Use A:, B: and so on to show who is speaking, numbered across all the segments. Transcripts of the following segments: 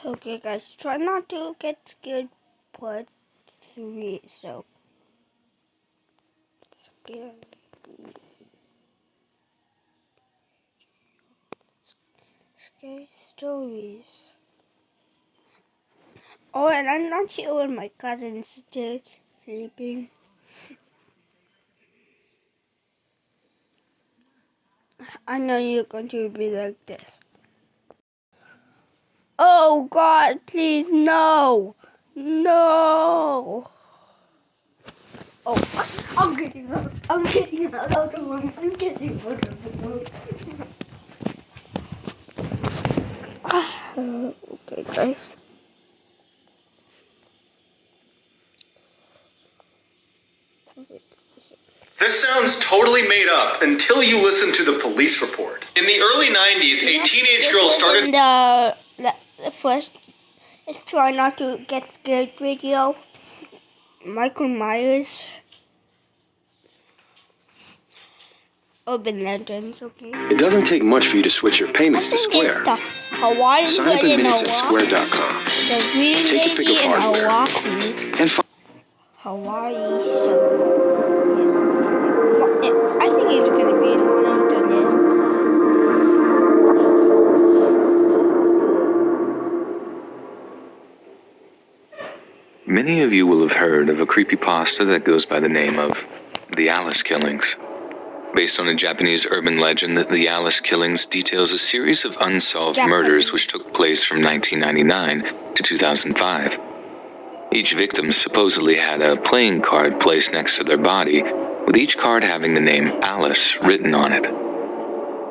A: Okay, guys, try not to get scared. Part 3. So, scary stories. Oh, and I'm not here when my cousin's still sleeping. I know you're going to be like this. Oh God, please, no! No! Oh, I'm getting out. I'm getting out of the room. I'm getting out of the room. Okay, guys.
B: This sounds totally made up until you listen to the police report. In the early 90s, a teenage girl started...
A: The first is Try Not to Get Scared video. Michael Myers. Urban Legends, okay.
C: It doesn't take much for you to switch your payments to Square.
A: Hawaii
C: Sign up in minutes at square.com.
A: The green
C: Take a pick of hardware. And
A: Hawaii, so... I think it's going to be in one of the list.
D: Many of you will have heard of a creepypasta that goes by the name of The Alice Killings. Based on a Japanese urban legend, the Alice Killings details a series of unsolved murders which took place from 1999 to 2005. Each victim supposedly had a playing card placed next to their body, with each card having the name Alice written on it.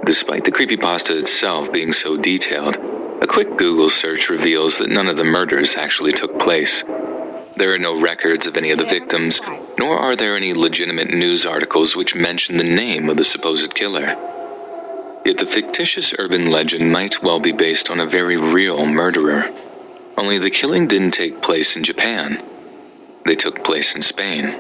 D: Despite the creepypasta itself being so detailed, a quick Google search reveals that none of the murders actually took place. There are no records of any of the victims, nor are there any legitimate news articles which mention the name of the supposed killer. Yet the fictitious urban legend might well be based on a very real murderer. Only the killing didn't take place in Japan. They took place in Spain.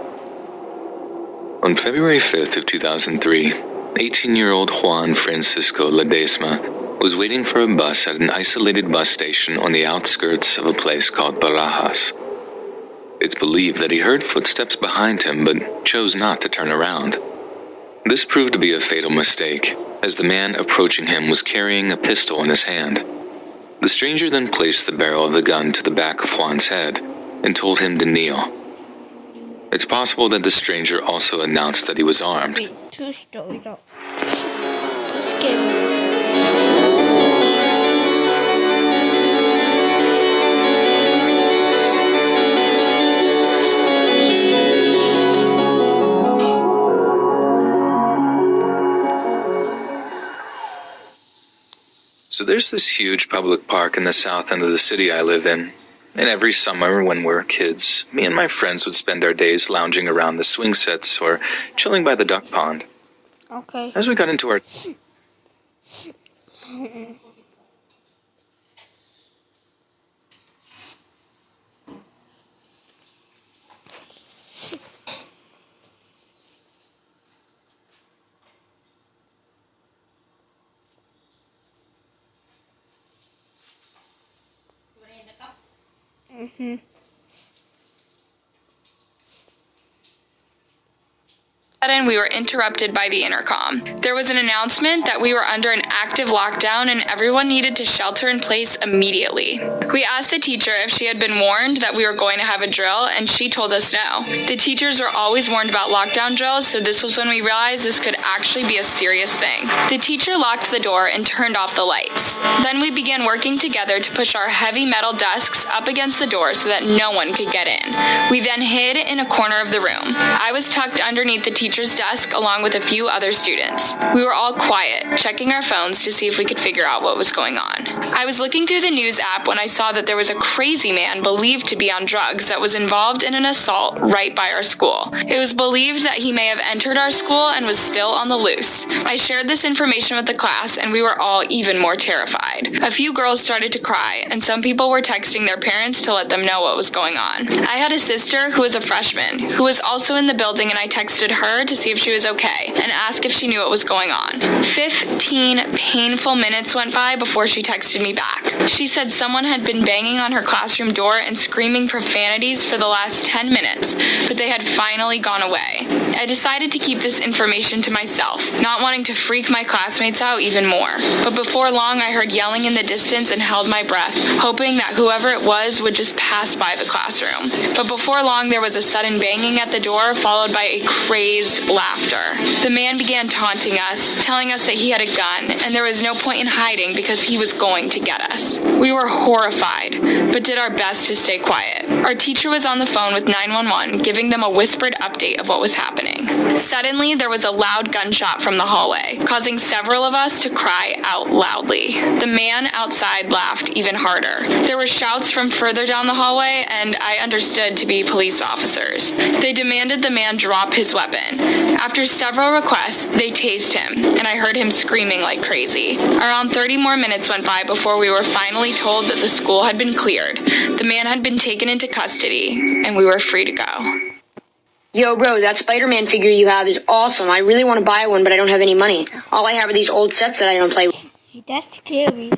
D: On February 5th of 2003, 18-year-old Juan Francisco Ledesma was waiting for a bus at an isolated bus station on the outskirts of a place called Barajas. It's believed that he heard footsteps behind him but chose not to turn around. This proved to be a fatal mistake, as the man approaching him was carrying a pistol in his hand. The stranger then placed the barrel of the gun to the back of Juan's head and told him to kneel. It's possible that the stranger also announced that he was armed.
A: True story, though. Scary.
D: So there's this huge public park in the south end of the city I live in. And every summer when we're kids, me and my friends would spend our days lounging around the swing sets or chilling by the duck pond.
A: Okay.
D: As we got into our...
E: Sudden, we were interrupted by the intercom. There was an announcement that we were under an active lockdown and everyone needed to shelter in place immediately. We asked the teacher if she had been warned that we were going to have a drill, and she told us no. The teachers are always warned about lockdown drills, so this was when we realized this could actually be a serious thing. The teacher locked the door and turned off the lights. Then we began working together to push our heavy metal desks up against the door so that no one could get in. We then hid in a corner of the room. I was tucked underneath the teacher's desk along with a few other students. We were all quiet, checking our phones to see if we could figure out what was going on. I was looking through the news app when I saw that there was a crazy man believed to be on drugs that was involved in an assault right by our school. It was believed that he may have entered our school and was still on the loose. I shared this information with the class and we were all even more terrified. A few girls started to cry and some people were texting their parents to let them know what was going on. I had a sister who was a freshman who was also in the building and I texted her her to see if she was okay and ask if she knew what was going on. 15 painful minutes went by before she texted me back. She said someone had been banging on her classroom door and screaming profanities for the last 10 minutes, but they had finally gone away. I decided to keep this information to myself, not wanting to freak my classmates out even more. But before long, I heard yelling in the distance and held my breath, hoping that whoever it was would just pass by the classroom. But before long, there was a sudden banging at the door, followed by a crazed laughter. The man began taunting us, telling us that he had a gun, and there was no point in hiding because he was going to get us. We were horrified, but did our best to stay quiet. Our teacher was on the phone with 911, giving them a whispered update of what was happening. Suddenly, there was a loud gunshot from the hallway, causing several of us to cry out loudly. The man outside laughed even harder. There were shouts from further down the hallway, and I understood to be police officers. They demanded the man drop his weapon. After several requests, they tased him, and I heard him screaming like crazy. Around 30 more minutes went by before we were finally told that the school had been cleared. The man had been taken into custody, and we were free to go.
F: Yo, bro, that Spider-Man figure you have is awesome. I really want to buy one, but I don't have any money. All I have are these old sets that I don't play with.
A: That's scary.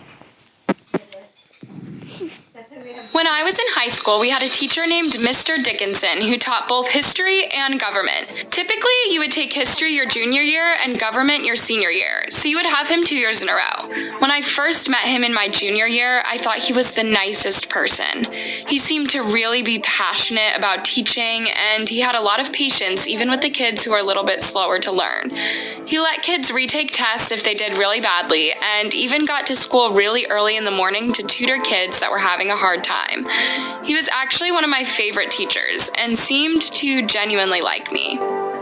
E: When I was in high school, we had a teacher named Mr. Dickinson who taught both history and government. Typically, you would take history your junior year and government your senior year, so you would have him 2 years in a row. When I first met him in my junior year, I thought he was the nicest person. He seemed to really be passionate about teaching, and he had a lot of patience even with the kids who were a little bit slower to learn. He let kids retake tests if they did really badly, and even got to school really early in the morning to tutor kids that were having a hard time. He was actually one of my favorite teachers and seemed to genuinely like me.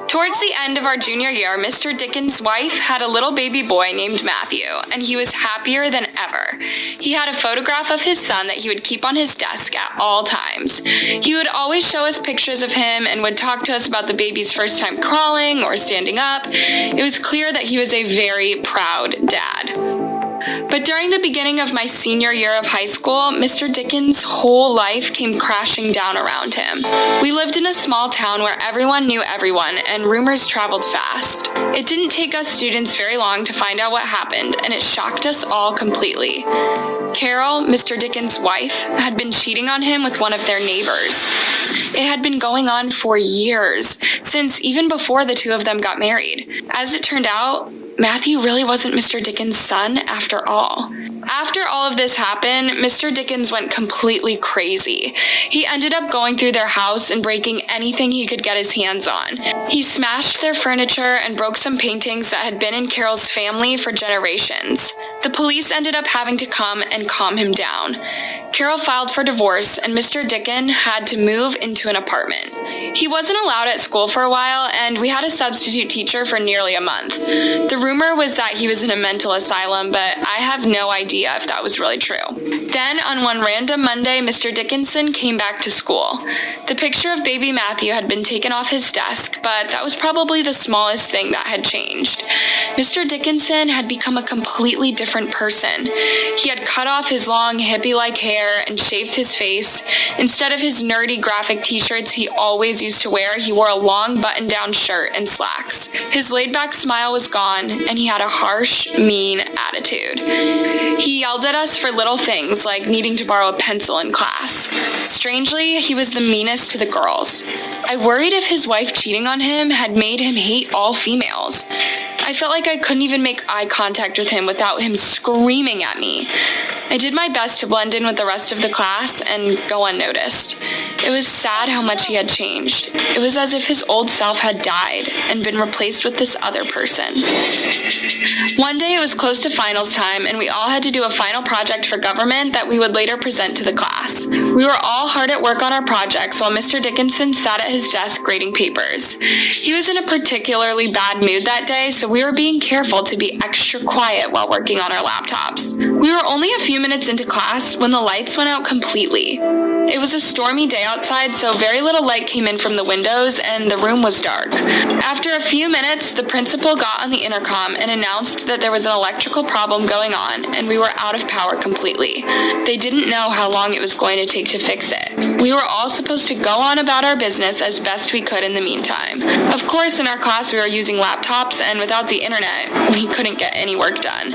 E: Towards the end of our junior year, Mr. Dickens' wife had a little baby boy named Matthew, and he was happier than ever. He had a photograph of his son that he would keep on his desk at all times. He would always show us pictures of him and would talk to us about the baby's first time crawling or standing up. It was clear that he was a very proud dad. But during the beginning of my senior year of high school, Mr. Dickens' whole life came crashing down around him. We lived in a small town where everyone knew everyone and rumors traveled fast. It didn't take us students very long to find out what happened, and it shocked us all completely. Carol, Mr. Dickens' wife, had been cheating on him with one of their neighbors. It had been going on for years, since even before the two of them got married. As it turned out, Matthew really wasn't Mr. Dickens' son after all. After all of this happened, Mr. Dickens went completely crazy. He ended up going through their house and breaking anything he could get his hands on. He smashed their furniture and broke some paintings that had been in Carol's family for generations. The police ended up having to come and calm him down. Carol filed for divorce, and Mr. Dickens had to move into an apartment. He wasn't allowed at school for a while, and we had a substitute teacher for nearly a month. The rumor was that he was in a mental asylum, but I have no idea if that was really true. Then, on one random Monday, Mr. Dickinson came back to school. The picture of baby Matthew had been taken off his desk, but that was probably the smallest thing that had changed. Mr. Dickinson had become a completely different person. He had cut off his long hippie-like hair and shaved his face. Instead of his nerdy graphic t-shirts he always used to wear, he wore a long button-down shirt and slacks. His laid-back smile was gone, and he had a harsh, mean attitude. He yelled at us for little things like needing to borrow a pencil in class. Strangely, he was the meanest to the girls. I worried if his wife cheating on him had made him hate all females. I felt like I couldn't even make eye contact with him without him screaming at me. I did my best to blend in with the rest of the class and go unnoticed. It was sad how much he had changed. It was as if his old self had died and been replaced with this other person. One day it was close to finals time, and we all had to do a final project for government that we would later present to the class. We were all hard at work on our projects while Mr. Dickinson sat at his desk grading papers. He was in a particularly bad mood that day, so we were being careful to be extra quiet while working on our laptops. We were only a few minutes into class when the lights went out completely. It was a stormy day outside, so very little light came in from the windows, and the room was dark. After a few minutes, the principal got on the intercom and announced that there was an electrical problem going on, and we were out of power completely. They didn't know how long it was going to take to fix it. We were all supposed to go on about our business as best we could in the meantime. Of course, in our class we were using laptops, and without the internet, we couldn't get any work done.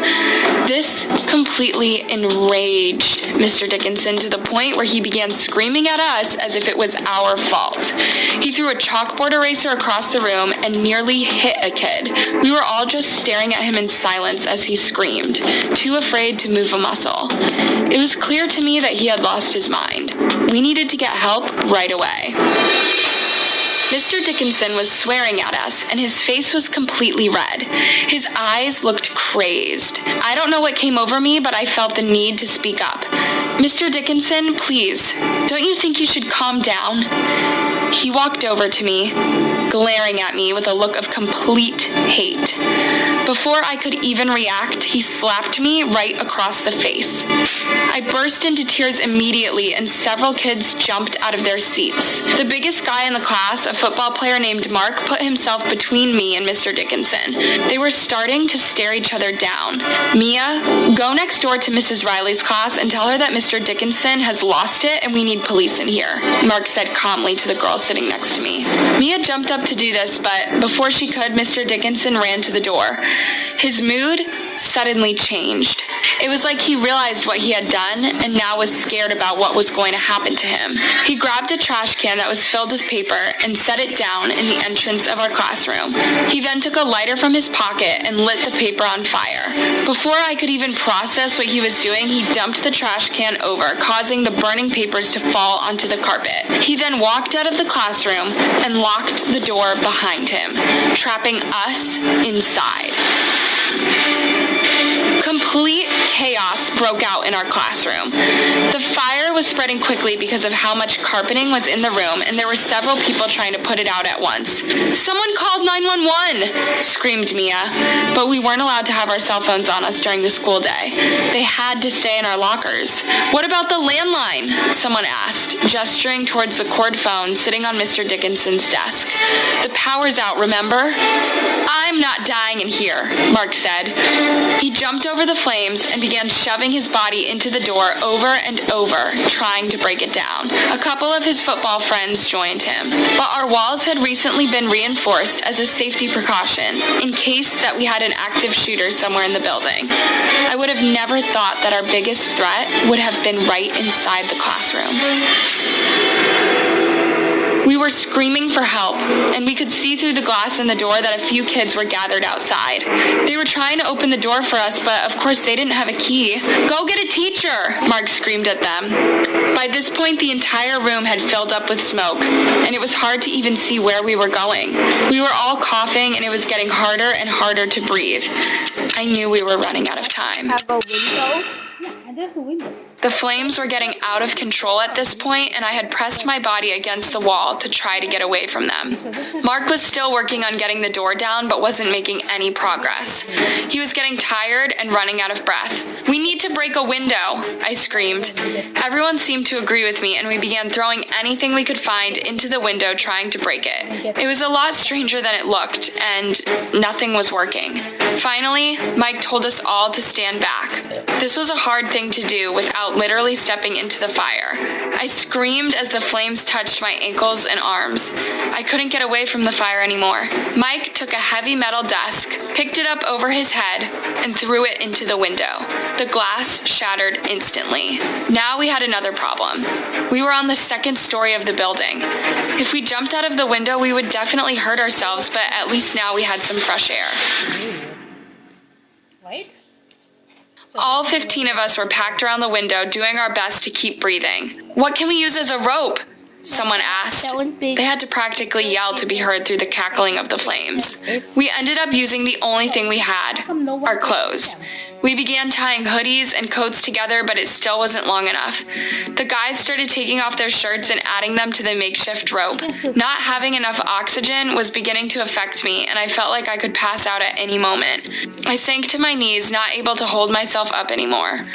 E: This completely enraged Mr. Dickinson to the point where he began screaming at us as if it was our fault. He threw a chalkboard eraser across the room and nearly hit a kid. We were all just staring at him in silence as he screamed, too afraid to move a muscle. It was clear to me that he had lost his mind. We needed to get help right away. Mr. Dickinson was swearing at us, and his face was completely red. His eyes looked crazed. I don't know what came over me, but I felt the need to speak up. Mr. Dickinson, please, don't you think you should calm down? He walked over to me, glaring at me with a look of complete hate. Before I could even react, he slapped me right across the face. I burst into tears immediately, and several kids jumped out of their seats. The biggest guy in the class, a football player named Mark, put himself between me and Mr. Dickinson. They were starting to stare each other down. Mia, go next door to Mrs. Riley's class and tell her that Mr. Dickinson has lost it and we need police in here, Mark said calmly to the girl sitting next to me. Mia jumped up to do this, but before she could, Mr. Dickinson ran to the door. His mood suddenly changed. It was like he realized what he had done and now was scared about what was going to happen to him. He grabbed a trash can that was filled with paper and set it down in the entrance of our classroom. He then took a lighter from his pocket and lit the paper on fire. Before I could even process what he was doing, he dumped the trash can over, causing the burning papers to fall onto the carpet. He then walked out of the classroom and locked the door behind him, trapping us inside. Complete chaos broke out in our classroom. The fire was spreading quickly because of how much carpeting was in the room, and there were several people trying to put it out at once. Someone called 911, screamed Mia, but we weren't allowed to have our cell phones on us during the school day. They had to stay in our lockers. What about the landline? Someone asked, gesturing towards the cord phone sitting on Mr. Dickinson's desk. The power's out, remember? I'm not dying in here, Mark said. He jumped over the flames and began shoving his body into the door over and over, trying to break it down. A couple of his football friends joined him. But our walls had recently been reinforced as a safety precaution, in case that we had an active shooter somewhere in the building. I would have never thought that our biggest threat would have been right inside the classroom. We were screaming for help, and we could see through the glass in the door that a few kids were gathered outside. They were trying to open the door for us, but of course they didn't have a key. Go get a teacher, Mark screamed at them. By this point, the entire room had filled up with smoke, and it was hard to even see where we were going. We were all coughing, and it was getting harder and harder to breathe. I knew we were running out of time.
A: Have a window?
G: Yeah, and there's a window.
E: The flames were getting out of control at this point, and I had pressed my body against the wall to try to get away from them. Mark was still working on getting the door down, but wasn't making any progress. He was getting tired and running out of breath. We need to break a window, I screamed. Everyone seemed to agree with me, and we began throwing anything we could find into the window trying to break it. It was a lot stranger than it looked, and nothing was working. Finally, Mike told us all to stand back. This was a hard thing to do without literally stepping into the fire. I screamed as the flames touched my ankles and arms. I couldn't get away from the fire anymore. Mike took a heavy metal desk, picked it up over his head, and threw it into the window. The glass shattered instantly. Now we had another problem. We were on the second story of the building. If we jumped out of the window, we would definitely hurt ourselves, but at least now we had some fresh air.
G: Right?
E: All 15 of us were packed around the window, doing our best to keep breathing. What can we use as a rope? Someone asked. They had to practically yell to be heard through the cackling of the flames. We ended up using the only thing we had, our clothes. We began tying hoodies and coats together, but it still wasn't long enough. The guys started taking off their shirts and adding them to the makeshift rope. Not having enough oxygen was beginning to affect me, and I felt like I could pass out at any moment. I sank to my knees, not able to hold myself up anymore.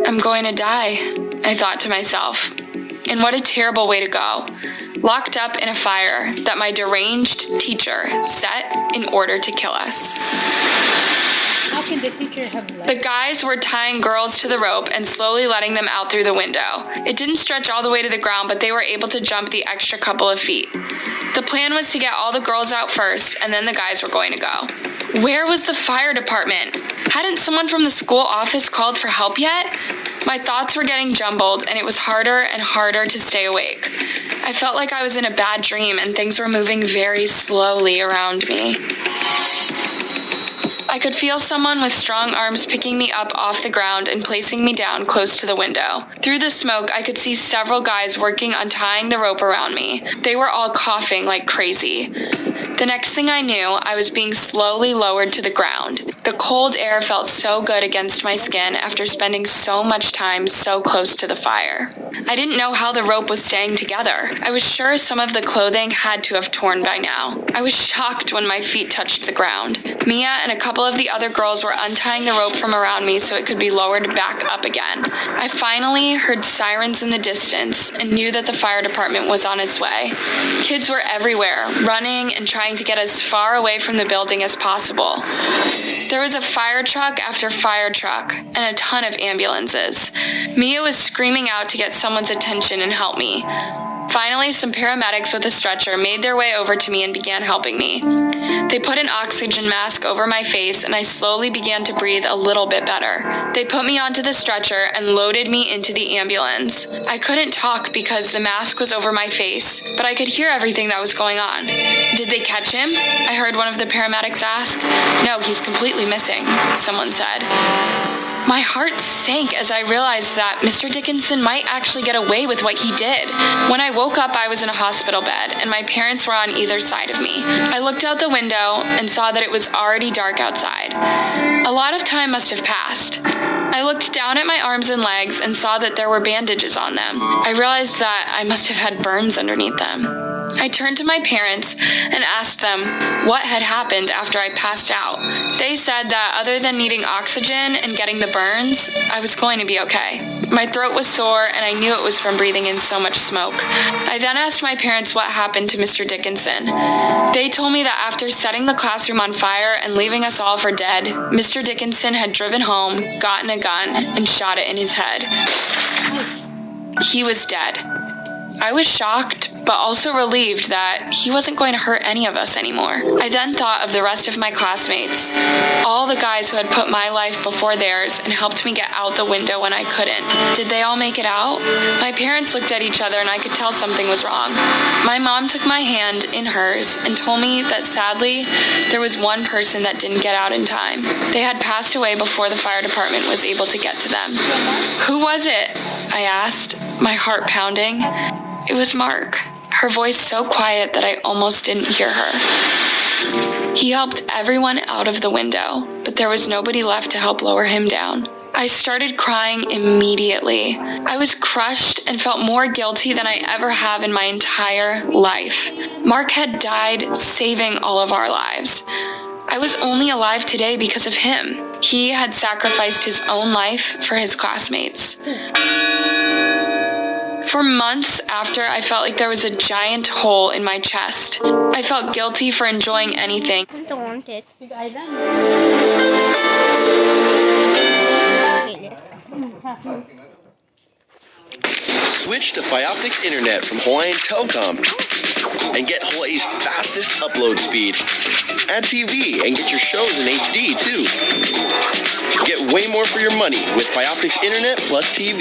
E: I'm going to die, I thought to myself. And what a terrible way to go. Locked up in a fire that my deranged teacher set in order to kill us.
G: How can the teacher have
E: The
G: life?
E: guys were tying girls to the rope and slowly letting them out through the window. It didn't stretch all the way to the ground, but they were able to jump the extra couple of feet. The plan was to get all the girls out first, and then the guys were going to go. Where was the fire department? Hadn't someone from the school office called for help yet? My thoughts were getting jumbled, and it was harder and harder to stay awake. I felt like I was in a bad dream, and things were moving very slowly around me. I could feel someone with strong arms picking me up off the ground and placing me down close to the window. Through the smoke, I could see several guys working on tying the rope around me. They were all coughing like crazy. The next thing I knew, I was being slowly lowered to the ground. The cold air felt so good against my skin after spending so much time so close to the fire. I didn't know how the rope was staying together. I was sure some of the clothing had to have torn by now. I was shocked when my feet touched the ground. Mia and a couple of the other girls were untying the rope from around me so it could be lowered back up again. I finally heard sirens in the distance and knew that the fire department was on its way. Kids were everywhere, running and trying to get as far away from the building as possible. There was a fire truck after fire truck and a ton of ambulances. Mia was screaming out to get someone's attention and help me. Finally, some paramedics with a stretcher made their way over to me and began helping me. They put an oxygen mask over my face and I slowly began to breathe a little bit better. They put me onto the stretcher and loaded me into the ambulance. I couldn't talk because the mask was over my face, but I could hear everything that was going on. Did they catch him? I heard one of the paramedics ask. No, he's completely missing, someone said. My heart sank as I realized that Mr. Dickinson might actually get away with what he did. When I woke up, I was in a hospital bed, and my parents were on either side of me. I looked out the window and saw that it was already dark outside. A lot of time must have passed. I looked down at my arms and legs and saw that there were bandages on them. I realized that I must have had burns underneath them. I turned to my parents and asked them what had happened after I passed out. They said that other than needing oxygen and getting the burns, I was going to be okay. My throat was sore and I knew it was from breathing in so much smoke. I then asked my parents what happened to Mr. Dickinson. They told me that after setting the classroom on fire and leaving us all for dead, Mr. Dickinson had driven home, gotten a gun, and shot it in his head. He was dead. I was shocked, but also relieved that he wasn't going to hurt any of us anymore. I then thought of the rest of my classmates, all the guys who had put my life before theirs and helped me get out the window when I couldn't. Did they all make it out? My parents looked at each other and I could tell something was wrong. My mom took my hand in hers and told me that sadly, there was one person that didn't get out in time. They had passed away before the fire department was able to get to them. Who was it? I asked, my heart pounding. It was Mark, her voice so quiet that I almost didn't hear her. He helped everyone out of the window, but there was nobody left to help lower him down. I started crying immediately. I was crushed and felt more guilty than I ever have in my entire life. Mark had died saving all of our lives. I was only alive today because of him. He had sacrificed his own life for his classmates. For months after, I felt like there was a giant hole in my chest. I felt guilty for enjoying anything.
A: I don't want it.
G: Big island.
H: Switch to Fioptics Internet from Hawaiian Telcom and get Hawaii's fastest upload speed. Add TV and get your shows in HD too. Get way more for your money with Fioptics Internet plus TV.